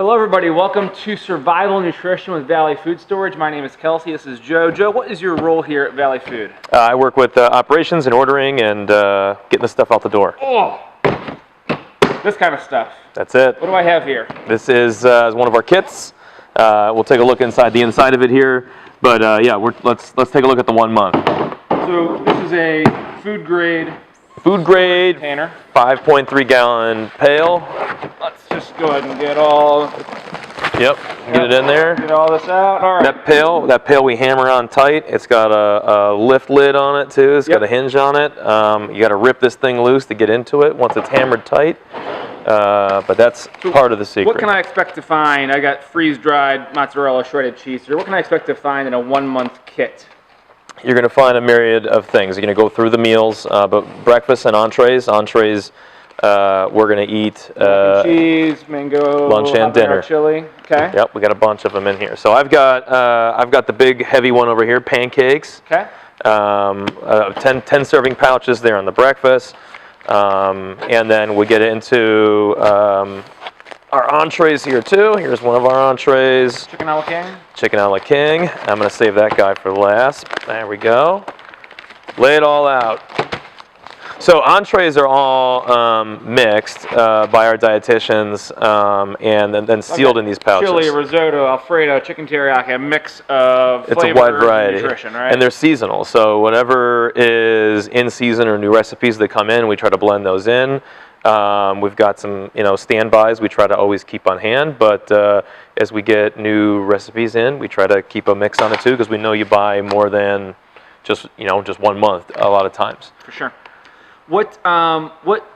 Hello everybody, welcome to Survival Nutrition with Valley Food Storage. My name is Kelsey, this is Joe. Joe, what is your role here at Valley Food? I work with operations and ordering and getting the stuff out the door. Oh, this kind of stuff. That's it. What do I have here? This is one of our kits. We'll take a look inside the inside of it here, but yeah, let's take a look at the 1 month. So this is a food grade container. 5.3 gallon pail. Let's just go ahead and get all. Yep, get it in there. Get all this out. All right. That pail we hammer on tight. It's got a lift lid on it too. It's got a hinge on it. You got to rip this thing loose to get into it once it's hammered tight. But that's part of the secret. What can I expect to find? I got freeze-dried mozzarella, shredded cheese. What can I expect to find in a 1 month kit? You're going to find a myriad of things. You're going to go through the meals, but breakfast and entrees. Entrees, we're going to eat cheese, mango, lunch and dinner. Chili. Okay. Yep, we got a bunch of them in here. So I've got the big heavy one over here, pancakes. Okay. 10 serving pouches there on the breakfast, and then we get into our entrees here too. Here's one of our entrees. Chicken a la king. Chicken a la king. I'm going to save that guy for last. There we go. Lay it all out. So entrees are all mixed by our dietitians and then sealed in these pouches. Chili, risotto, Alfredo, chicken teriyaki, a mix of flavor, it's a wide variety. And nutrition, right? And they're seasonal. So whatever is in season or new recipes that come in, we try to blend those in. We've got some, standbys we try to always keep on hand, but as we get new recipes in, we try to keep a mix on it too, because we know you buy more than just 1 month a lot of times. For sure. What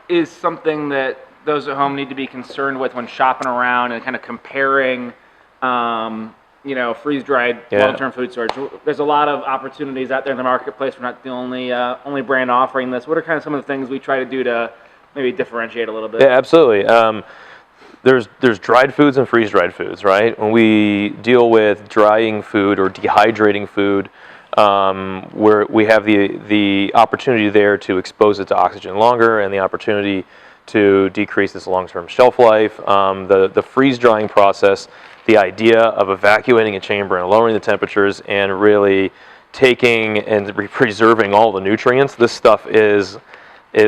is something that those at home need to be concerned with when shopping around and kind of comparing, freeze-dried long-term food storage? There's a lot of opportunities out there in the marketplace. We're not the only brand offering this. What are kind of some of the things we try to do to maybe differentiate a little bit? Yeah, absolutely. There's dried foods and freeze-dried foods, right? When we deal with drying food or dehydrating food, where we have the opportunity there to expose it to oxygen longer and the opportunity to decrease its long-term shelf life. The freeze-drying process, the idea of evacuating a chamber and lowering the temperatures and really taking and preserving all the nutrients, this stuff is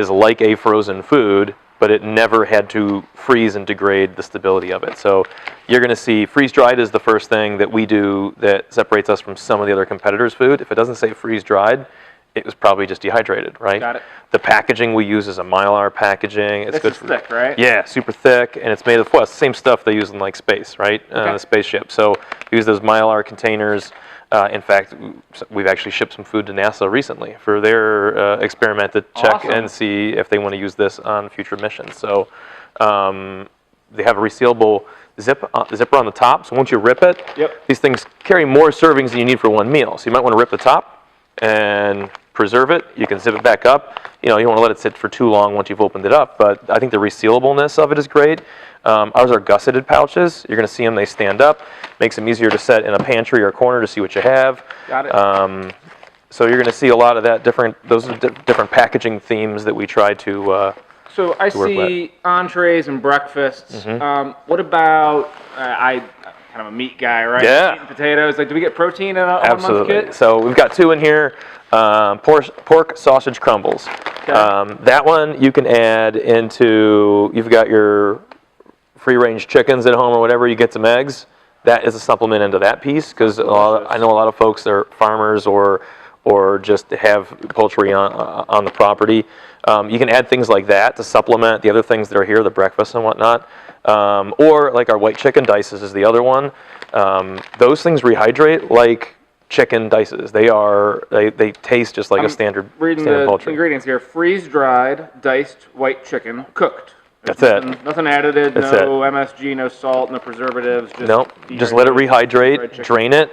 like a frozen food, but it never had to freeze and degrade the stability of it. So you're going to see freeze-dried is the first thing that we do that separates us from some of the other competitors' food. If it doesn't say freeze-dried, it was probably just dehydrated, right? Got it. The packaging we use is a Mylar packaging. It's good for thick, right? Yeah, super thick, and it's made of same stuff they use in like space, right? The spaceship. So we use those Mylar containers. In fact, we've actually shipped some food to NASA recently for their experiment to check and see if they want to use this on future missions. So they have a resealable zipper on the top, so once you rip it, these things carry more servings than you need for one meal. So you might want to rip the top and preserve it. You can zip it back up. You don't want to let it sit for too long once you've opened it up, but I think the resealableness of it is great. Ours are gusseted pouches. You're going to see them, they stand up. Makes them easier to set in a pantry or corner to see what you have. Got it. So you're going to see a lot of that those are different packaging themes that we try to So I see entrees and breakfasts. What about, I'm kind of a meat guy, right? Yeah. Meat and potatoes. Like, do we get protein in a 1 month kit? So we've got two in here. Pork sausage crumbles. Okay. That one you can add into, you've got your free-range chickens at home or whatever, you get some eggs. That is a supplement into that piece, because I know a lot of folks that are farmers or just have poultry on the property. You can add things like that to supplement the other things that are here, the breakfast and whatnot. Or like our white chicken dices is the other one. Those things rehydrate like chicken dices. They taste just like a standard reading the poultry. Ingredients here: freeze-dried, diced white chicken, cooked. That's it. Nothing added, no MSG, no salt, no preservatives. Just let it rehydrate, drain it,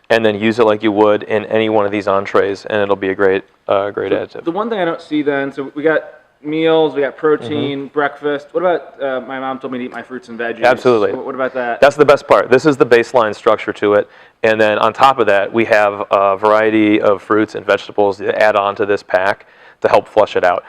and then use it like you would in any one of these entrees, and it'll be a great additive. The one thing I don't see then, so we got meals, we got protein, breakfast. What about, my mom told me to eat my fruits and veggies. Absolutely. What about that? That's the best part. This is the baseline structure to it. And then on top of that, we have a variety of fruits and vegetables to add on to this pack to help flush it out.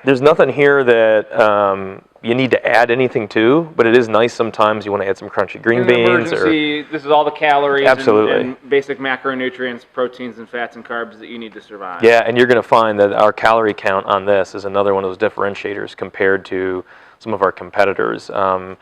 There's nothing here that you need to add anything to, but it is nice sometimes you want to add some crunchy green beans. This is all the calories Absolutely. and basic macronutrients, proteins and fats and carbs that you need to survive. Yeah, and you're going to find that our calorie count on this is another one of those differentiators compared to some of our competitors. In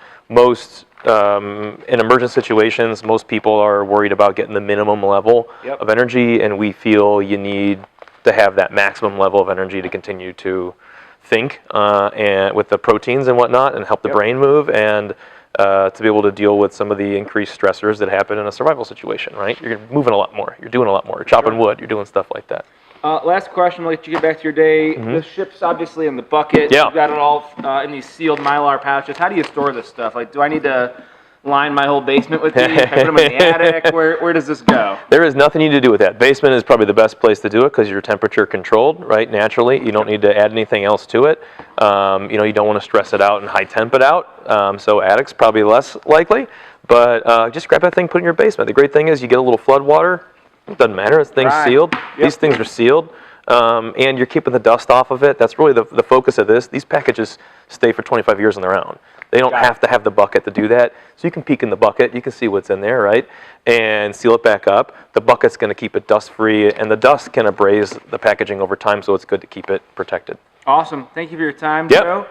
emergent situations, most people are worried about getting the minimum level of energy, and we feel you need to have that maximum level of energy to continue to think and with the proteins and whatnot, and help the brain move, and to be able to deal with some of the increased stressors that happen in a survival situation, right? You're moving a lot more, you're doing a lot more, you're chopping wood, you're doing stuff like that. Last question, I'll let you get back to your day. The ship's obviously in the bucket. Yeah. You've got it all in these sealed Mylar pouches. How do you store this stuff? Like, do I need to line my whole basement with these? Can I put them in the attic? Where does this go? There is nothing you need to do with that. Basement is probably the best place to do it because you're temperature controlled, right? Naturally, you don't need to add anything else to it. You don't want to stress it out and high temp it out. So attic's probably less likely. But just grab that thing, put it in your basement. The great thing is you get a little flood water. It doesn't matter. This thing's sealed. These things are sealed. And you're keeping the dust off of it. That's really the focus of this. These packages stay for 25 years on their own. They don't have to have the bucket to do that. So you can peek in the bucket. You can see what's in there, right? And seal it back up. The bucket's going to keep it dust-free, and the dust can abrase the packaging over time, so it's good to keep it protected. Awesome. Thank you for your time, Joe.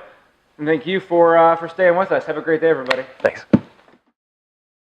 And thank you for staying with us. Have a great day, everybody. Thanks.